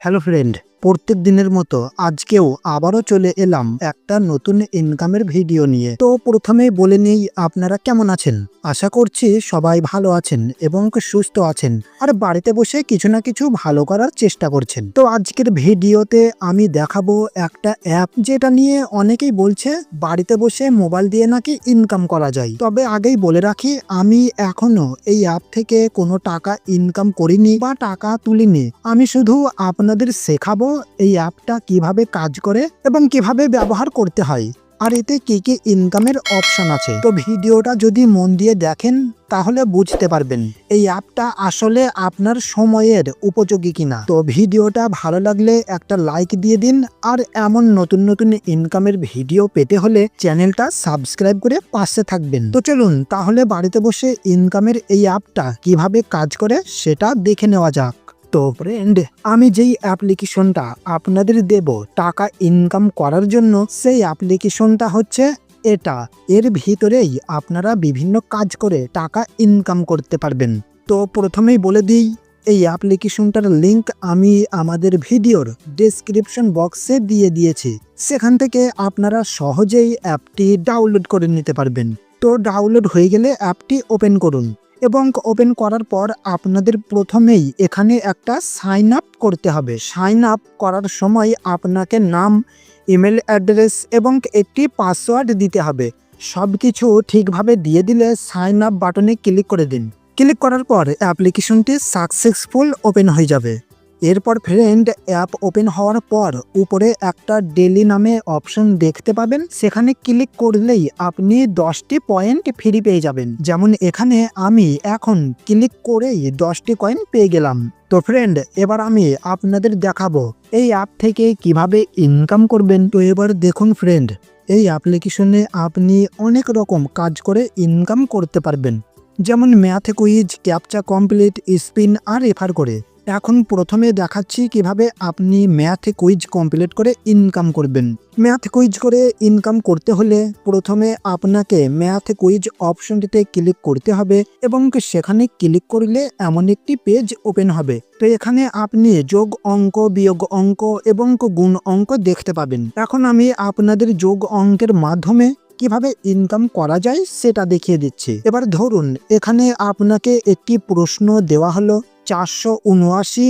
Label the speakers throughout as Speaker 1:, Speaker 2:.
Speaker 1: Hello friend, প্রত্যেক দিনের মতো আজকেও আবারও চলে এলাম একটা নতুন ইনকামের ভিডিও নিয়ে। তো প্রথমেই বলে নেই, আপনারা কেমন আছেন? আশা করছি সবাই ভালো আছেন এবং সুস্থ আছেন, আর বাড়িতে বসে কিছু না কিছু ভালো করার চেষ্টা করছেন। তো আজকের ভিডিওতে আমি দেখাবো একটা অ্যাপ, যেটা নিয়ে অনেকেই বলছে বাড়িতে বসে মোবাইল দিয়ে নাকি ইনকাম করা যায়। তবে আগেই বলে রাখি, আমি এখনো এই অ্যাপ থেকে কোনো টাকা ইনকাম করিনি বা টাকা তুলিনি। আমি শুধু আপনাদের শেখাবো এই অ্যাপটা কিভাবে কাজ করে এবং কিভাবে ব্যবহার করতে হয়, আর এতে কি কি ইনকামের অপশন আছে। তো ভিডিওটা যদি মন দিয়ে দেখেন তাহলে বুঝতে পারবেন এই অ্যাপটা আসলে আপনার সময়ের উপযোগী কিনা। তো ভিডিওটা ভালো লাগলে একটা লাইক দিয়ে দিন, আর এমন নতুন নতুন ইনকামের ভিডিও পেতে হলে চ্যানেলটা সাবস্ক্রাইব করে পাশে থাকবেন। তো চলুন তাহলে বাড়িতে বসে ইনকামের এই অ্যাপটা কিভাবে কাজ করে সেটা দেখে নেওয়া যাক। তো ফ্রেন্ড, আমি যেই অ্যাপ্লিকেশনটা আপনাদের দেব টাকা ইনকাম করার জন্য, সেই অ্যাপ্লিকেশনটা হচ্ছে এটা। এর ভিতরেই আপনারা বিভিন্ন কাজ করে টাকা ইনকাম করতে পারবেন। তো প্রথমেই বলে দিই, এই অ্যাপ্লিকেশনটার লিংক আমি আমাদের ভিডিওর ডেসক্রিপশন বক্সে দিয়ে দিয়েছি। সেখান থেকে আপনারা সহজেই অ্যাপটি ডাউনলোড করে নিতে পারবেন। তো ডাউনলোড হয়ে গেলে অ্যাপটি ওপেন করুন, এবং ওপেন করার পর আপনাদের প্রথমেই এখানে একটা সাইন আপ করতে হবে। সাইন আপ করার সময় আপনাকে নাম, ইমেল অ্যাড্রেস এবং একটি পাসওয়ার্ড দিতে হবে। সব কিছু ঠিকভাবে দিয়ে দিলে সাইন আপ বাটনে ক্লিক করে দিন। ক্লিক করার পর অ্যাপ্লিকেশনটি সাকসেসফুল ওপেন হয়ে যাবে। এরপর ফ্রেন্ড, অ্যাপ ওপেন হওয়ার পর উপরে একটা ডেলি নামে অপশন দেখতে পাবেন। সেখানে ক্লিক করলেই আপনি 10টি পয়েন্ট ফ্রি পেয়ে যাবেন। যেমন এখানে আমি এখন ক্লিক করেই 10টি কয়েন পেয়ে গেলাম। তো ফ্রেন্ড, এবার আমি আপনাদের দেখাবো এই অ্যাপ থেকে কিভাবে ইনকাম করবেন। তো এবার দেখুন ফ্রেন্ড, এই অ্যাপ্লিকেশনে আপনি অনেক রকম কাজ করে ইনকাম করতে পারবেন, যেমন math quiz, captcha complete, spin আর রেফার করে। এখন প্রথমে দেখাচ্ছি কিভাবে আপনি ম্যাথ কুইজ কমপ্লিট করে ইনকাম করবেন। ম্যাথ কুইজ করে ইনকাম করতে হলে প্রথমে আপনাকে ম্যাথ কুইজ অপশনটিতে ক্লিক করতে হবে, এবং সেখানে ক্লিক করলে এমন একটি পেজ ওপেন হবে। তো এখানে আপনি যোগ অঙ্ক, বিয়োগ অঙ্ক এবং গুণ অঙ্ক দেখতে পাবেন। এখন আমি আপনাদের যোগ অঙ্কের মাধ্যমে কিভাবে ইনকাম করা যায় সেটা দেখিয়ে দিচ্ছি। এবার ধরুন এখানে আপনাকে একটি প্রশ্ন দেওয়া হলো 479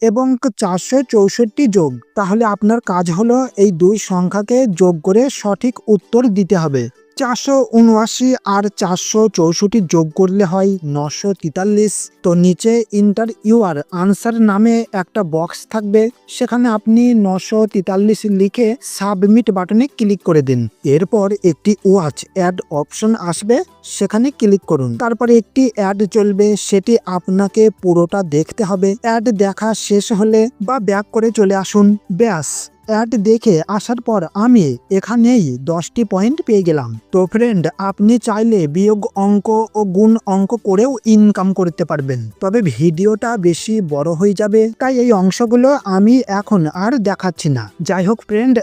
Speaker 1: এবং 464 যোগ। তাহলে আপনার কাজ হলো এই দুই সংখ্যাকে যোগ করে সঠিক উত্তর দিতে হবে। 479 আর 464 যোগ করলে হয় 943। তো নিচে ইন্টার ইউর আনসার নামে একটা বক্স থাকবে, সেখানে আপনি 943 লিখে সাবমিট বাটনে ক্লিক করে দিন। এরপর একটি ওয়াচ অ্যাড অপশন আসবে, সেখানে ক্লিক করুন। তারপরে একটি অ্যাড চলবে, সেটি আপনাকে পুরোটা দেখতে হবে। অ্যাড দেখা শেষ হলে বা ব্যাক করে চলে আসুন। ব্যাস, অ্যাড দেখে আসার পর আমি এখানেই 10টি পয়েন্ট পেয়ে গেলাম। তো ফ্রেন্ড, আপনি চাইলে বিয়োগ অঙ্ক ও গুণ অঙ্ক করেও ইনকাম করতে পারবেন, তবে ভিডিওটা বেশি বড় হয়ে যাবে, তাই এই অংশগুলো আমি এখন আর দেখাচ্ছি না। যাই হোক ফ্রেন্ড,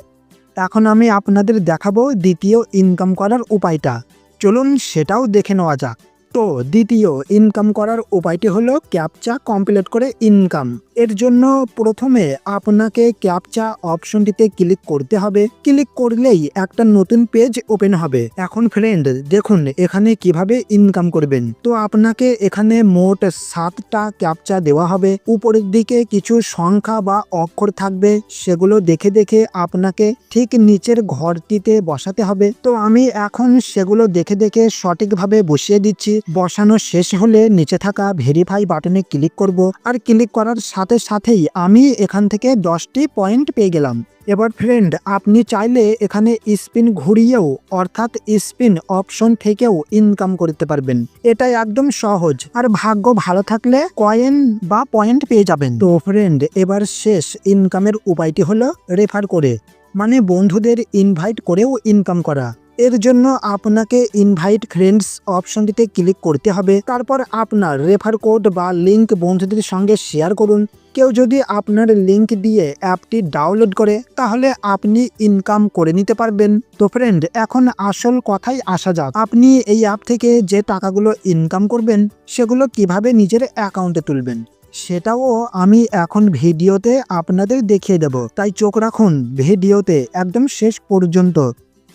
Speaker 1: এখন আমি আপনাদের দেখাবো দ্বিতীয় ইনকাম করার উপায়টা। চলুন সেটাও দেখে নেওয়া যাক। তো দ্বিতীয় ইনকাম করার উপায়টি হলো ক্যাপচা কমপ্লিট করে ইনকাম। এর জন্য প্রথমে আপনাকে ক্যাপচা অপশনটিতে ক্লিক করতে হবে। ক্লিক করলেই একটা নতুন পেজ ওপেন হবে। এখন ফ্রেন্ড দেখুন এখানে কিভাবে ইনকাম করবেন। তো আপনাকে এখানে মোট 7টা ক্যাপচা দেওয়া হবে। উপরের দিকে কিছু সংখ্যা বা অক্ষর থাকবে, সেগুলো দেখে দেখে আপনাকে ঠিক নিচের ঘরটিতে বসাতে হবে। তো আমি এখন সেগুলো দেখে দেখে সঠিকভাবে বসিয়ে দিচ্ছি। বসানো শেষ হলে নিচে থাকা ভেরিফাই বাটনে ক্লিক করব, আর ক্লিক করার সাথে সাথেই আমি এখান থেকে 10টি পয়েন্ট পেয়ে গেলাম। এবার ফ্রেন্ড, আপনি চাইলে এখানে স্পিন ঘুরিয়েও অর্থাৎ স্পিন অপশন থেকেও ইনকাম করতে পারবেন। এটা একদম সহজ, আর ভাগ্য ভালো থাকলে কয়েন বা পয়েন্ট পেয়ে যাবেন। তো ফ্রেন্ড, এবার শেষ ইনকামের উপায়টি হলো রেফার করে, মানে বন্ধুদের ইনভাইট করেও ইনকাম করা। এর জন্য আপনাকে ইনভাইট ফ্রেন্ডস অপশনটিতে ক্লিক করতে হবে। তারপর আপনার রেফার কোড বা লিংক বন্ধুদের সঙ্গে শেয়ার করুন। কেউ যদি আপনার লিংক দিয়ে অ্যাপটি ডাউনলোড করে, তাহলে আপনি ইনকাম করে নিতে পারবেন। তো ফ্রেন্ড, এখন আসল কথায় আসা যাক। আপনি এই অ্যাপ থেকে যে টাকাগুলো ইনকাম করবেন সেগুলো কিভাবে নিজের অ্যাকাউন্টে তুলবেন। সেটাও আমি এখন ভিডিওতে আপনাদের দেখিয়ে দেব, তাই চোখ রাখুন ভিডিওতে একদম শেষ পর্যন্ত।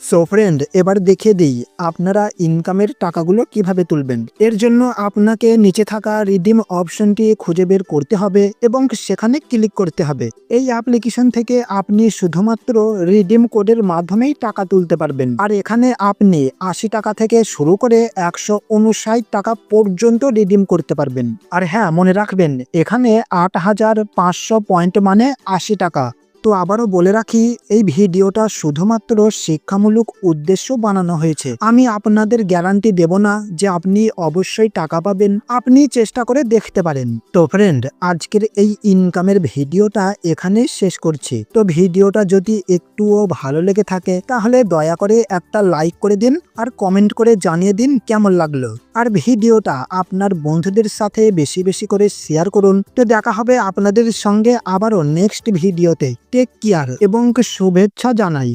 Speaker 1: সো ফ্রেন্ড, এবার দেখিয়ে দিই আপনারা ইনকামের টাকাগুলো কিভাবে তুলবেন। এর জন্য আপনাকে নিচে থাকা রিডিম অপশনটি খুঁজে বের করতে হবে এবং সেখানে ক্লিক করতে হবে। এই অ্যাপ্লিকেশন থেকে আপনি শুধুমাত্র রিডিম কোডের মাধ্যমেই টাকা তুলতে পারবেন। আর এখানে আপনি 80 টাকা থেকে শুরু করে 159 টাকা পর্যন্ত রিডিম করতে পারবেন। আর হ্যাঁ, মনে রাখবেন এখানে 8500 পয়েন্ট মানে 80 টাকা। তো আবারও বলে রাখি, এই ভিডিওটা শুধুমাত্র শিক্ষামূলক উদ্দেশ্য বানানো হয়েছে। আমি আপনাদের গ্যারান্টি দেব না যে আপনি অবশ্যই টাকা পাবেন, আপনি চেষ্টা করে দেখতে পারেন। তো ফ্রেন্ড, আজকের এই ইনকামের ভিডিওটা এখানে শেষ করছি। তো ভিডিওটা যদি একটুও ভালো লেগে থাকে তাহলে দয়া করে একটা লাইক করে দিন আর কমেন্ট করে জানিয়ে দিন কেমন লাগলো। আর ভিডিওটা আপনার বন্ধুদের সাথে বেশি বেশি করে শেয়ার করুন। তো দেখা হবে আপনাদের সঙ্গে আবারও নেক্সট ভিডিওতে। টেক কেয়ার এবং শুভেচ্ছা জানাই।